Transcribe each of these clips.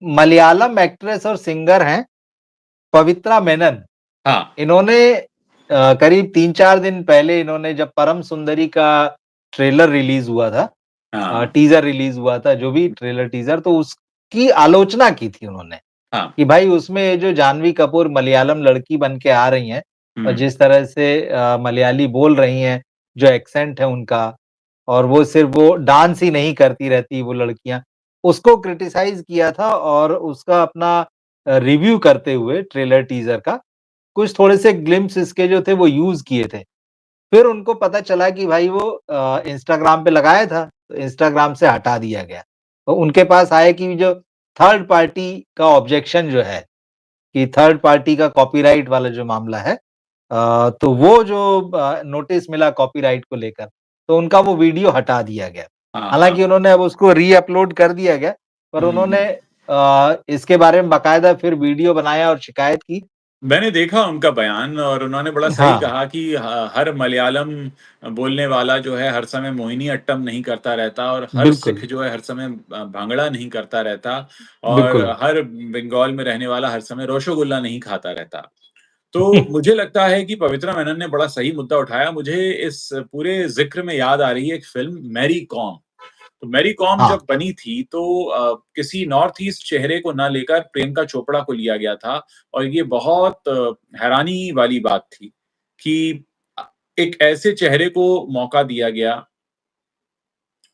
Malayalam actress और singer हैं पवित्रा मेनन। हाँ। इन्होंने करीब 3-4 दिन पहले इन्होंने जब परम सुंदरी का ट्रेलर रिलीज़ हुआ था, हाँ। टीज़र रिलीज़ हुआ था, जो भी ट्रेलर टीज़र, तो उसकी आलोचना की थी उन्होंने, हाँ। कि भाई उसमें ये जो जाह्नवी कपूर मलयालम लड़की बन के आ रही हैं और हुँ। जिस तरह से मलयाली बोल रही हैं, जो एक्सेंट है उनका, और वो सिर्फ़ वो डांस ही नहीं करती रहती वो लड़कियाँ, उसको क्रिटिसाइज़ किया था और उसका अपना रिव्यू करते हुए ट्रेलर टीज़र का, कुछ थोड़े से ग्लिम्प्स इसके जो थे वो यूज़ किए थे। फिर उनको पता चला कि भाई वो इंस्टाग्राम पे लगाया था, तो इंस्टाग्राम से हटा दिया गया। तो उनके पास आया कि जो थर्ड पार्टी का ऑब्जेक्शन जो है, कि थर्ड पार्टी का कॉपीराइट वाला जो मामला है, तो वो जो नोटिस मिला कॉपीराइट को लेकर, तो उनका वो वीडियो हटा दिया गया। हाँ, हाँ। हालाँकि उन्होंने अब उसको री-अपलोड कर दिया गया, पर उन्होंने हुँ। इसके बारे में बाकायदा फिर वीडियो बनाया और शिकायत की। मैंने देखा उनका बयान और उन्होंने बड़ा सही हाँ, कहा कि हर मलयालम बोलने वाला जो है हर समय मोहिनीअट्टम नहीं करता रहता और हर बिल्कुल, सिख जो है हर समय भांगड़ा नहीं करता रहता और बिल्कुल। हर बंगाल में रहने वाला हर समय रसोगुल्ला नहीं खाता रहता। तो मुझे लगता है कि पवित्रा मेनन ने बड़ा सही मुद्दा उठाया। मुझे इस पूरे ज़िक्र में याद आ रही है एक फ़िल्म मैरी कॉम। तो मैरी कॉम हाँ, जब बनी थी तो किसी नॉर्थ ईस्ट चेहरे को ना लेकर प्रियंका चोपड़ा को लिया गया था और ये बहुत हैरानी वाली बात थी कि अ, एक ऐसे चेहरे को मौका दिया गया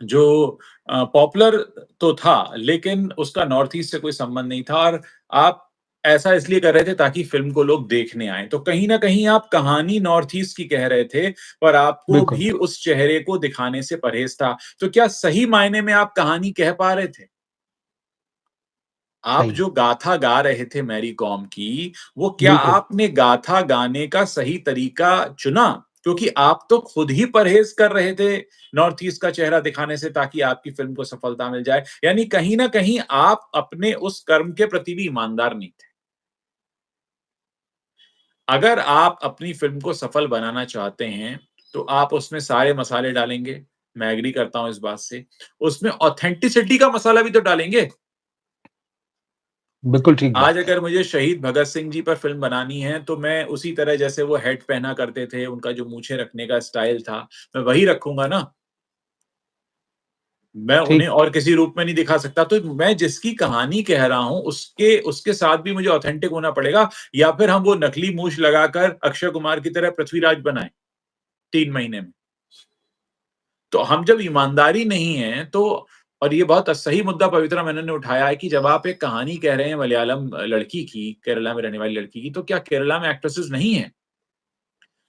जो पॉपुलर तो था, लेकिन उसका नॉर्थ ईस्ट से कोई संबंध नहीं था और आप ऐसा इसलिए कर रहे थे ताकि फ़िल्म को लोग देखने आएँ। तो कहीं न कहीं आप कहानी नॉर्थ ईस्ट की कह रहे थे, पर आपको बिल्कुल, भी उस चेहरे को दिखाने से परहेज़ था। तो क्या सही मायने में आप कहानी कह पा रहे थे? आप सही। जो गाथा गा रहे थे मैरी कॉम की, वो क्या बिल्कुल, आपने गाथा गाने का सही तरीका चुना? क्योंकि आप तो खुद ही परहेज़ कर रहे थे नॉर्थ ईस्ट का चेहरा दिखाने से ताकि आपकी फ़िल्म को सफलता मिल जाए। यानी कहीं न कहीं आप अपने उस कर्म के प्रति भी ईमानदार नहीं थे। अगर आप अपनी फ़िल्म को सफल बनाना चाहते हैं, तो आप उसमें सारे मसाले डालेंगे, मैं एग्री करता हूँ इस बात से। उसमें ऑथेंटिसिटी का मसाला भी तो डालेंगे। बिल्कुल ठीक आज बात है। अगर मुझे शहीद भगत सिंह जी पर फ़िल्म बनानी है, तो मैं उसी तरह जैसे वो हैट पहना करते थे, उनका जो मूंछें रखने का स्टाइल था, मैं वही रखूँगा ना। मैं उन्हें ठीक, और किसी रूप में नहीं दिखा सकता। तो मैं जिसकी कहानी कह रहा हूँ, उसके उसके साथ भी मुझे ऑथेंटिक होना पड़ेगा या फिर हम वो नकली मूंछ लगाकर अक्षय कुमार की तरह पृथ्वीराज बनाएँ, 3 महीने में। तो हम जब ईमानदारी नहीं है तो और ये बहुत सही मुद्दा पवित्रा मेनन ने उठाया है कि जब आप एक कहानी कह रहे हैं मलयालम लड़की की, केरला में रहने वाली लड़की की, तो क्या केरला में एक्ट्रेसेस नहीं हैं?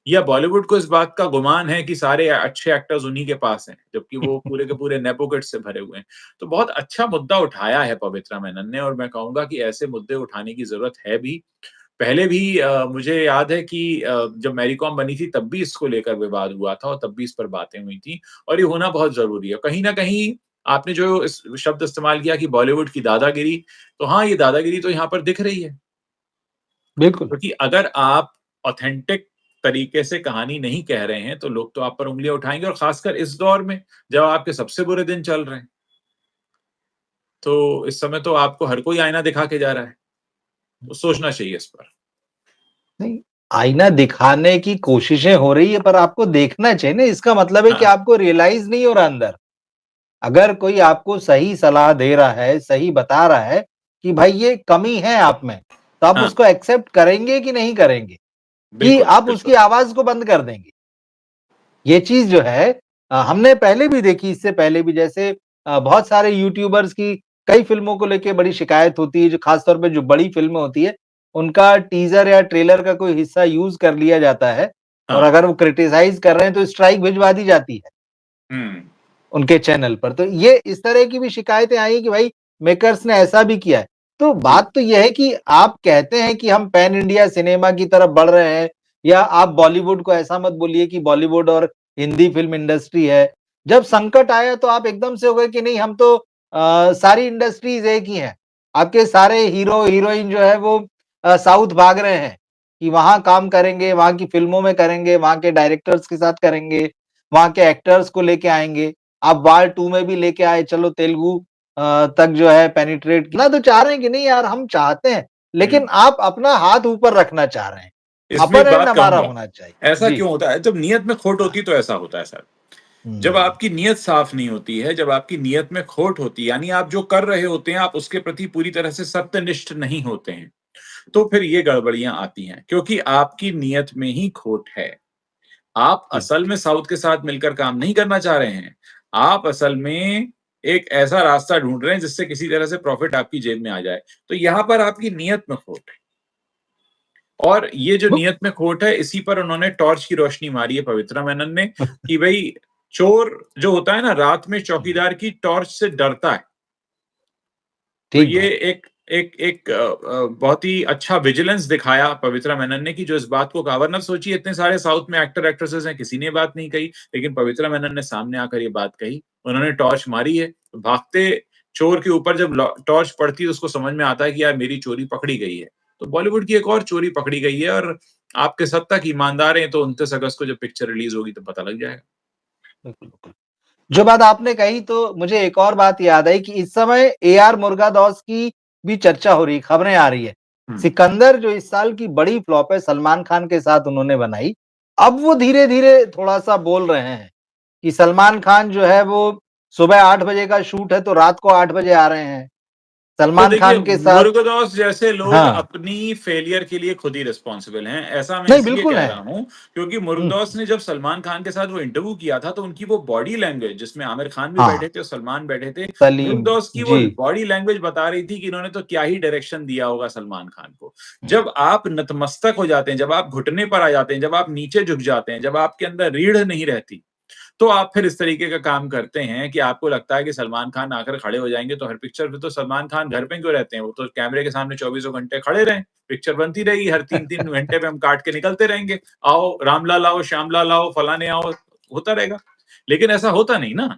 या बॉलीवुड को इस बात का गुमान है कि सारे अच्छे एक्टर्स उन्हीं के पास हैं, जबकि वो पूरे के पूरे नेपो किड्स से भरे हुए हैं। तो बहुत अच्छा मुद्दा उठाया है पवित्रा मेनन ने और मैं कहूँगा कि ऐसे मुद्दे उठाने की ज़रूरत है भी। पहले भी मुझे याद है कि जब मैरी कॉम बनी थी तब भी इसको लेकर विवाद हुआ था और तब भी इस पर बातें हुई थी और ये होना बहुत ज़रूरी है। कहीं न कहीं आपने जो इस शब्द इस्तेमाल किया कि बॉलीवुड की दादागिरी, तो हाँ, ये दादागिरी तो यहाँ पर दिख रही है। बिल्कुल। क्योंकि अगर आप ऑथेंटिक तरीके से कहानी नहीं कह रहे हैं, तो लोग तो आप पर उँगलियाँ उठाएँगे और ख़ासकर इस दौर में, जब आपके सबसे बुरे दिन चल रहे हैं। तो इस समय तो आपको हर कोई आईना दिखा के जा रहा है। तो सोचना चाहिए इस पर। नहीं, आईना दिखाने की कोशिशें हो रही है, पर आपको देखना चाहिए ना, इसका मतलब है कि हाँ, आपको रियलाइज़ नहीं हो रहा अंदर। अगर कोई आपको सही सलाह दे रहा है, सही बता रहा है कि भाई ये कमी है आप में, तो आप हाँ, उसको एक्सेप्ट करेंगे कि नहीं करेंगे? कि बिल्कुल, आप उसकी बिल्कुल। आवाज़ को बंद कर देंगे? ये चीज़ जो है हमने पहले भी देखी, इससे पहले भी, जैसे बहुत सारे यूट्यूबर्स की कई फ़िल्मों को लेके बड़ी शिकायत होती है, जो ख़ास तौर पे जो बड़ी फ़िल्में होती है, उनका टीज़र या ट्रेलर का कोई हिस्सा यूज़ कर लिया जाता है और हाँ, अगर वो क्रिटिसाइज़ कर रहे हैं, तो स्ट्राइक भिजवा दी जाती है हुँ, उनके चैनल पर। तो ये इस तरह की भी शिकायतें आई कि भाई मेकर्स ने ऐसा भी किया है। तो जी, बात तो ये है कि आप कहते हैं कि हम पैन इंडिया सिनेमा की तरफ बढ़ रहे हैं, या आप बॉलीवुड को ऐसा मत बोलिए कि बॉलीवुड और हिंदी फ़िल्म इंडस्ट्री है। जब संकट आया तो आप एकदम से हो गए कि नहीं, हम तो सारी इंडस्ट्रीज़ एक ही हैं। आपके सारे हीरो हीरोइन जो है वो साउथ भाग रहे हैं कि वहाँ काम करेंगे, वहाँ की फ़िल्मों में करेंगे, वहाँ के डायरेक्टर्स के साथ करेंगे, वहाँ के एक्टर्स को लेके आएँगे। आप वार 2 में भी लेके आए, चलो तेलुगु तक जो है पेनिट्रेट किया तो चाह रहे हैं कि नहीं यार हम चाहते हैं, लेकिन आप अपना हाथ ऊपर रखना चाह रहे हैं। इसमें एक अपर एंड बात हमारा कहूँगा, होना चाहिए। ऐसा जी। क्यों होता है? जब नियत में खोट हाँ। होती है तो ऐसा होता है सर। जब हुँ। आपकी नीयत साफ नहीं होती है, जब आपकी नीयत में खोट होती है, यानी आप जो कर रहे होते हैं, आप उसके प्रति पूरी तरह से सत्यनिष्ठ नहीं होते हैं, तो फिर ये गड़बड़ियाँ आती हैं, क्योंकि आपकी नीयत में ही खोट है। आप जी। असल में साउथ के साथ मिलकर काम नहीं करना चाह रहे हैं। आप असल में एक ऐसा रास्ता ढूँढ रहे हैं जिससे किसी तरह से प्रॉफ़िट आपकी जेब में आ जाए। तो यहाँ पर आपकी नीयत में खोट है। और ये जो वो नीयत में खोट है, इसी पर उन्होंने टॉर्च की रोशनी मारी है पवित्रा मेनन ने कि भई चोर जो होता है ना, रात में चौकीदार की टॉर्च से डरता है। तो ठीक ये बात। एक एक एक बहुत ही अच्छा विजिलेंस दिखाया पवित्रा मेनन ने कि जो इस बात को कहा, वरना सोचिए इतने सारे साउथ में एक्टर एक्ट्रेसेस हैं, किसी ने बात नहीं कही, लेकिन पवित्रा मेनन ने सामने आकर ये बात कही। उन्होंने टॉर्च मारी है, भागते चोर के ऊपर जब टॉर्च पड़ती है तो उसको समझ में आता है कि यार मेरी चोरी पकड़ी गई है। तो बॉलीवुड की एक और चोरी पकड़ी गई है और आपके सब तक ईमानदार हैं तो 29 अगस्त को जब पिक्चर रिलीज़ होगी तो पता लग जाएगा। बिल्कुल, बिल्कुल। जो बात आपने कही तो मुझे एक और बात याद आई कि इस समय ए.आर. मुर्गादौस की भी चर्चा हो रही, खबरें आ रही है। हुँ। सिकंदर जो इस साल की बड़ी फ्लॉप है, सलमान खान के साथ उन्होंने बनाई। अब वो धीरे-धीरे थोड़ा-सा बोल रहे हैं कि सलमान खान जो है वो सुबह 8 बजे का शूट है तो रात को 8 बजे आ रहे हैं। तो सलमान देखिए, खान के साथ मुर्गदौस जैसे लोग हाँ। अपनी फेलियर के लिए खुद ही रिस्पॉन्सिबल हैं। ऐसा मैं नहीं, इसलिए बिल्कुल कह है। रहा हूँ, क्योंकि हुँ, मुर्गदौस ने जब सलमान खान के साथ वो इंटरव्यू किया था, तो उनकी वो बॉडी लैंग्वेज जिसमें आमिर खान भी हाँ, बैठे थे और सलमान बैठे थे, सलीम, मुर्गदौस की वो जी। बॉडी लैंग्वेज बता रही थी कि इन्होंने तो क्या ही डायरेक्शन दिया होगा सलमान खान को। हुँ, जब आप नतमस्तक हो जाते हैं, जब आप घुटने पर आ जाते हैं, जब आप नीचे झुक जाते हैं, जब आपके अंदर रीढ़ नहीं रहती, तो आप फिर इस तरीके का काम करते हैं कि आपको लगता है कि सलमान खान आकर खड़े हो जाएँगे, तो हर पिक्चर में तो सलमान खान घर पे क्यों रहते हैं? वो तो कैमरे के सामने चौबीसों घंटे खड़े रहें, पिक्चर बनती रहेगी, हर 3-3 घंटे पे हम काट के निकलते रहेंगे। आओ रामलाल आओ, श्यामलाल आओ, फलाने आओ, होता रहेगा। लेकिन ऐसा होता नहीं ना,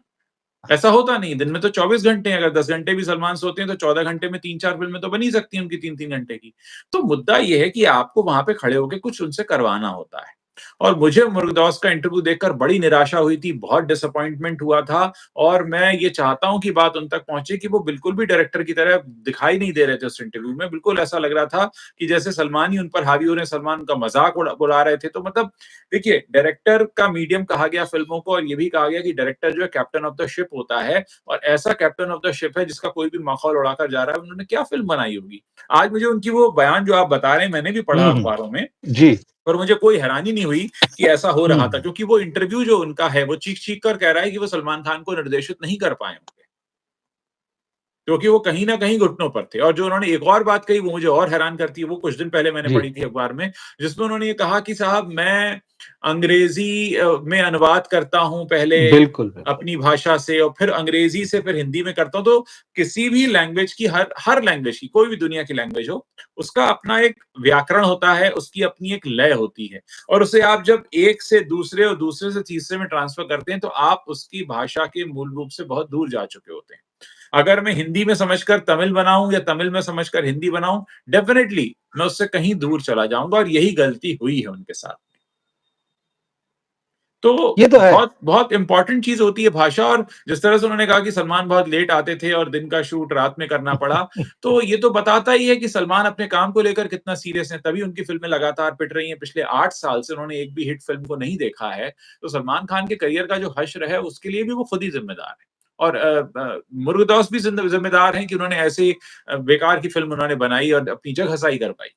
ऐसा होता नहीं। दिन में तो 24 घंटे हैं, अगर 10 घंटे भी सलमान सोते हैं, तो 14 घंटे में 3-4 फ़िल्में तो बन ही सकती हैं उनकी 3-3 घंटे की। तो मुद्दा ये है कि आपको वहाँ पे खड़े होके कुछ उनसे करवाना होता है। और मुझे मुर्गदौस का इंटरव्यू देखकर बड़ी निराशा हुई थी, बहुत डिसअपॉइंटमेंट हुआ था और मैं ये चाहता हूँ कि बात उन तक पहुँचे कि वो बिल्कुल भी डायरेक्टर की तरह दिखाई नहीं दे रहे थे उस इंटरव्यू में। बिल्कुल ऐसा लग रहा था कि जैसे सलमान ही उन पर हावी हो रहे हैं, सलमान उनका मज़ाक उड़ा रहे थे। तो मतलब देखिए, डायरेक्टर का मीडियम कहा गया फ़िल्मों को और ये भी कहा गया कि डायरेक्टर जो है कैप्टन ऑफ द शिप होता है और ऐसा कैप्टन ऑफ द शिप है जिसका कोई भी माखौल उड़ाकर जा रहा है, उन्होंने क्या फ़िल्म बनाई होगी? आज मुझे उनकी वो बयान जो आप बता रहे हैं, मैंने भी पढ़ा हुँ, हुँ। अखबारों में, जी। पर मुझे कोई हैरानी नहीं हुई कि ऐसा हो हुँ, रहा था हुँ। क्योंकि वो इंटरव्यू जो उनका है, वो चीख-चीख कर कह रहा है कि वो सलमान खान को निर्देशित नहीं कर पाए होंगे। क्योंकि वो कहीं न कहीं घुटनों पर थे और जो उन्होंने एक और बात कही वो मुझे और हैरान करती है, वो कुछ दिन पहले मैंने जी। पढ़ी थी अखबार में, जिसमें उन्होंने ये कहा कि साहब मैं अंग्रेज़ी में अनुवाद करता हूँ पहले बिल्कुल, बिल्कुल। अपनी भाषा से और फिर अंग्रेज़ी से फिर हिंदी में करता हूँ, तो किसी भी लैंग्वेज की हर हर लैंग्वेज की, कोई भी दुनिया की लैंग्वेज हो, उसका अपना एक व्याकरण होता है, उसकी अपनी एक लय होती है और उसे आप जब एक से दूसरे और दूसरे से तीसरे में ट्रांसफ़र करते हैं, तो आप उसकी भाषा के मूल रूप से बहुत दूर जा चुके होते हैं। अगर मैं हिंदी में समझकर तमिल बनाऊँ या तमिल में समझकर हिंदी बनाऊँ, डेफ़िनिटली मैं उससे कहीं दूर चला जाऊँगा और यही गलती हुई है उनके साथ। तो ये तो है। बहुत बहुत इम्पोर्टेंट चीज़ होती है भाषा और जिस तरह से उन्होंने कहा कि सलमान बहुत लेट आते थे और दिन का शूट रात में करना पड़ा, तो ये तो बताता ही है कि सलमान अपने काम को लेकर कितना सीरियस हैं, तभी उनकी फ़िल्में लगातार पिट रही हैं। पिछले 8 साल से उन्होंने एक भी हिट फ़िल्म को नहीं देखा है, तो सलमान खान के करियर का जो हश्र है, उसके लिए भी वो खुद ही ज़िम्मेदार हैं। और मुर्गदौस भी ज़िम्मेदार हैं कि उन्होंने ऐसी बेकार की फ़िल्म उन्होंने बनाई और अपनी जगहज़ाही कर पाई।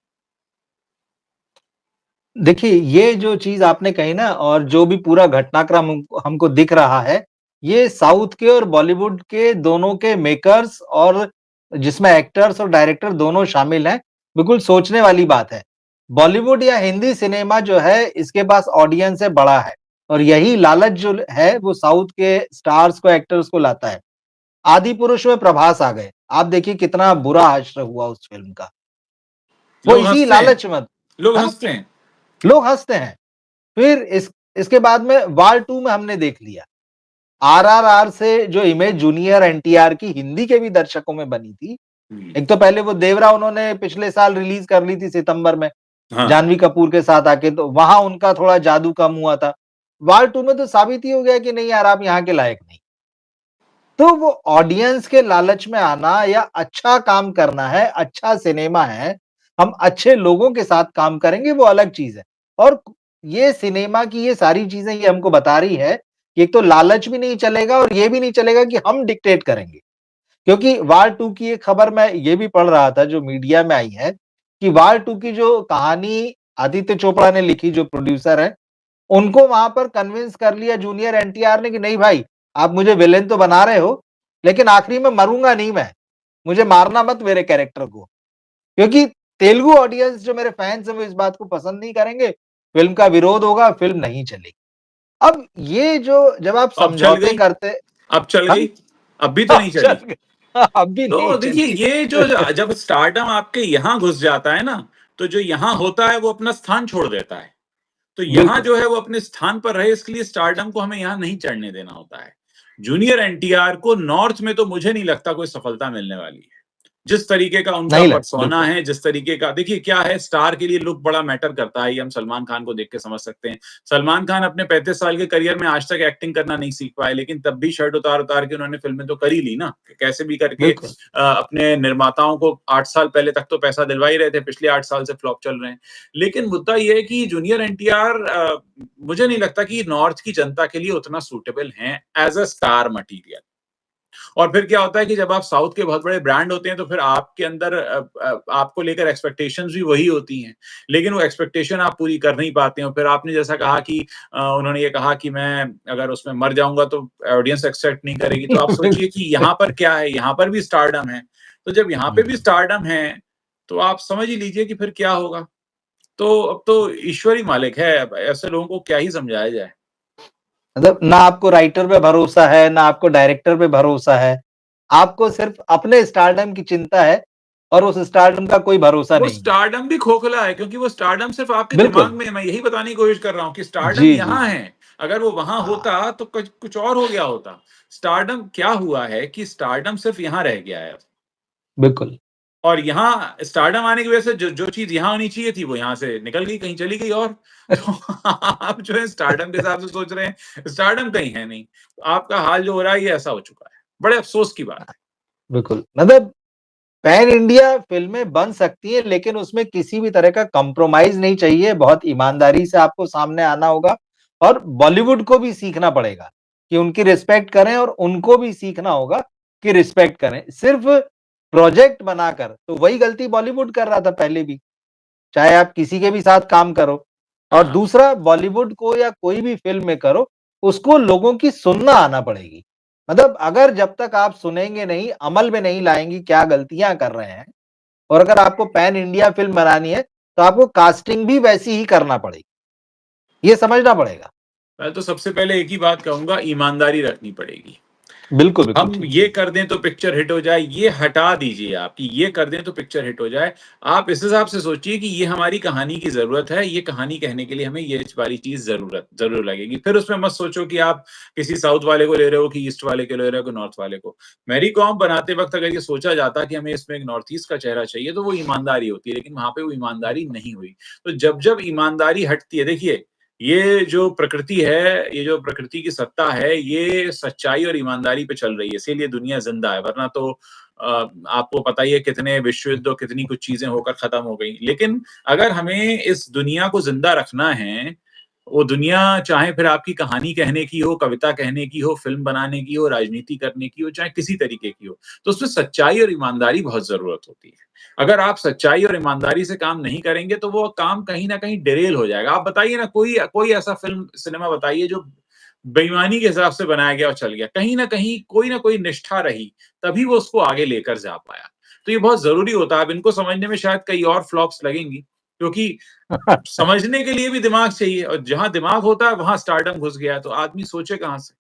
देखिए, ये जो चीज़ आपने कही ना और जो भी पूरा घटनाक्रम हमको दिख रहा है, ये साउथ के और बॉलीवुड के दोनों के मेकर्स और जिसमें एक्टर्स और डायरेक्टर दोनों शामिल हैं, बिल्कुल सोचने वाली बात है। बॉलीवुड या हिंदी सिनेमा जो है, इसके पास ऑडियंस है, बड़ा है और यही लालच जो है, वो साउथ के स्टार्स को, एक्टर्स को लाता है। आदिपुरुष में प्रभास आ गए। आप देखिए कितना बुरा हश्र हुआ उस फ़िल्म का। वो लोग इसी हँसते हैं लालच में लोग हाँ, हँसते हैं। लोग हँसते हैं। फिर इसके बाद में वार 2 में हमने देख लिया। आरआरआर से जो इमेज जूनियर एनटीआर की हिंदी के भी दर्शकों में बनी थी। हुँ। एक तो पहले वो देवरा उन्होंने पिछले साल रिलीज़ कर ली थी सितंबर में, हाँ। जानवी कपूर के साथ आके तो वहाँ उनका थोड़ा जादू कम हुआ था। वार 2 में तो साबित ही हो गया कि नहीं यार आप यहाँ के लायक नहीं। तो वो ऑडियंस के लालच में आना या अच्छा काम करना है, अच्छा सिनेमा है, हम अच्छे लोगों के साथ काम करेंगे वो अलग चीज़ है। और ये सिनेमा की ये सारी चीज़ें ये हमको बता रही है, कि एक तो लालच भी नहीं चलेगा और ये भी नहीं चलेगा कि हम डिक्टेट करेंगे। क्योंकि वार 2 की एक खबर मैं ये भी पढ़ रहा था जो मीडिया में आई है, कि वार 2 की जो कहानी आदित्य चोपड़ा ने लिखी जो प्रोड्यूसर हैं, उनको वहाँ पर कन्विंस कर लिया जूनियर एनटीआर ने कि नहीं भाई, आप मुझे विलेन तो बना रहे हो, लेकिन आखिरी में मरूँगा नहीं मैं। मुझे मारना मत मेरे कैरेक्टर को। क्योंकि तेलुगु ऑडियंस जो मेरे फैन्स हैं वो इस बात को पसंद नहीं करेंगे, फ़िल्म का विरोध होगा, फ़िल्म नहीं चलेगी। अब ये जो जब आप अब चल समझौते गई, करते अब चल हाँ? गई, अब भी तो नहीं अब चल चली। गई। अब भी नहीं तो देखिए चली। ये जो जब स्टारडम आपके यहाँ घुस जाता है ना, तो जो यहाँ होता है वो अपना स्थान छोड़ देता है। तो यहाँ बिल्कुल, जो है वो अपने स्थान पर रहे, इसके लिए स्टारडम को हमें यहाँ नहीं चढ़ने देना होता है। जूनियर एनटीआर को नॉर्थ में तो मुझे नहीं लगता कोई सफलता मिलने वाली है। जिस तरीके का उनका नहीं लग पर्सोना बिल्कुल। है, जिस तरीके का देखिए क्या है, स्टार के लिए लुक बड़ा मैटर करता है, ये हम सलमान खान को देख के समझ सकते हैं। सलमान खान अपने 35 साल के करियर में आज तक एक्टिंग करना नहीं सीख पाए, लेकिन तब भी शर्ट उतार-उतार के उन्होंने फ़िल्में तो कर ही ली ना। कैसे भी करके बिल्कुल, अपने निर्माताओं को 8 साल पहले तक तो पैसा दिलवा ही रहे थे, पिछले 8 साल से फ्लॉप चल रहे हैं। लेकिन मुद्दा ये है कि जूनियर एनटीआर मुझे नहीं लगता कि नॉर्थ की जनता के लिए उतना सूटेबल हैं एज़ अ स्टार मटीरियल। और फिर क्या होता है कि जब आप साउथ के बहुत बड़े ब्रांड होते हैं तो फिर आपके अंदर आपको लेकर एक्सपेक्टेशंस भी वही होती हैं। लेकिन वो एक्सपेक्टेशन आप पूरी कर नहीं पाते हो। फिर आपने जैसा कहा कि उन्होंने ये कहा कि मैं अगर उसमें मर जाऊँगा तो ऑडियंस एक्सेप्ट नहीं करेगी। तो आप सोचिए कि यहाँ पर क्या है, यहाँ पर भी स्टारडम है। तो जब यहाँ पे भी हुँ। स्टारडम है, तो आप समझ ही लीजिए कि फिर क्या होगा। तो अब तो ईश्वर ही मालिक है, अब ऐसे लोगों को क्या ही समझाया जाए। मतलब ना आपको राइटर पे भरोसा है, ना आपको डायरेक्टर पे भरोसा है। आपको सिर्फ़ अपने स्टारडम की चिंता है और उस स्टारडम का कोई भरोसा वो नहीं है। स्टारडम भी खोखला है क्योंकि वो स्टारडम सिर्फ़ आपके दिमाग बिल्कुल। में है, मैं यही बताने की कोशिश कर रहा हूँ कि स्टारडम जी, जी, यहाँ जी। है, अगर वो वहाँ हाँ, होता तो कुछ और हो गया होता। स्टारडम क्या हुआ है कि स्टारडम सिर्फ़ यहाँ रह गया है बिल्कुल। और यहाँ स्टारडम आने की वज़ह से जो जो चीज़ यहाँ होनी चाहिए थी, वो यहाँ से निकल गई, कहीं चली गई और। तो आप जो है स्टारडम के हिसाब से सोच रहे हैं, स्टारडम कहीं है नहीं। तो आपका हाल जो हो रहा है, ये ऐसा हो चुका है। बड़े अफ़सोस की बात है। बिल्कुल, मतलब पैन इंडिया फ़िल्में बन सकती हैं, लेकिन उसमें किसी भी तरह का कॉम्प्रोमाइज़ नहीं चाहिए, बहुत ईमानदारी से आपको सामने आना होगा और बॉलीवुड को भी सीखना पड़ेगा कि उनकी रिस्पेक्ट करें और उनको भी सीखना होगा कि रिस्पेक्ट करें। सिर्फ़ प्रोजेक्ट बनाकर तो वही गलती बॉलीवुड कर रहा था पहले भी, चाहे आप किसी के भी साथ काम करो। और हाँ। दूसरा बॉलीवुड को या कोई भी फ़िल्म में करो, उसको लोगों की सुनना आना पड़ेगी। मतलब अगर जब तक आप सुनेंगे नहीं, अमल में नहीं लाएँगी क्या गलतियाँ कर रहे हैं और अगर आपको पैन इंडिया फ़िल्म बनानी है, तो आपको कास्टिंग भी वैसी ही करना पड़ेगी। ये समझना पड़ेगा। मैं तो सबसे पहले एक ही बात कहूँगा, ईमानदारी रखनी पड़ेगी। बिल्कुल, बिल्कुल, हम ठीक, ये ठीक। कर दें तो पिक्चर हिट हो जाए, ये हटा दीजिए आप कि ये कर दें तो पिक्चर हिट हो जाए। आप इस हिसाब से सोचिए कि ये हमारी कहानी की ज़रूरत है, ये कहानी कहने के लिए हमें ये वाली चीज़ ज़रूर लगेगी। फिर उसमें मत सोचो कि आप किसी साउथ वाले को ले रहे हो कि ईस्ट वाले को ले रहे हो कि नॉर्थ वाले को। मैरी कॉम बनाते वक़्त अगर ये सोचा जाता कि हमें इसमें एक नॉर्थ ईस्ट का चेहरा चाहिए, तो वो ईमानदारी होती है, लेकिन वहाँ पे वो ईमानदारी नहीं हुई। तो जब-जब ईमानदारी हटती है देखिए, ये जो प्रकृति है, ये जो प्रकृति की सत्ता है, ये सच्चाई और ईमानदारी पे चल रही है, इसीलिए दुनिया ज़िंदा है, वरना तो आपको पता ही है कितने विश्व युद्ध और कितनी कुछ चीज़ें होकर खत्म हो गई। लेकिन अगर हमें इस दुनिया को ज़िंदा रखना है, वो दुनिया चाहे फिर आपकी कहानी कहने की हो, कविता कहने की हो, फ़िल्म बनाने की हो, राजनीति करने की हो, चाहे किसी तरीके की हो, तो उसमें सच्चाई और ईमानदारी बहुत ज़रूरत होती है। अगर आप सच्चाई और ईमानदारी से काम नहीं करेंगे, तो वो काम कहीं न कहीं डिरेल हो जाएगा। आप बताइए ना कोई कोई ऐसा फ़िल्म सिनेमा बताइए जो बेईमानी के हिसाब से बनाया गया और चल गया। कहीं न कोई निष्ठा रही, तभी वो उसको आगे लेकर जा पाया। तो ये बहुत ज़रूरी होता है। अब इनको समझने में शायद कई और फ्लॉप्स लगेंगी, क्योंकि समझने के लिए भी दिमाग चाहिए और जहाँ दिमाग होता है, वहाँ स्टारडम घुस गया है, तो आदमी सोचे कहाँ से?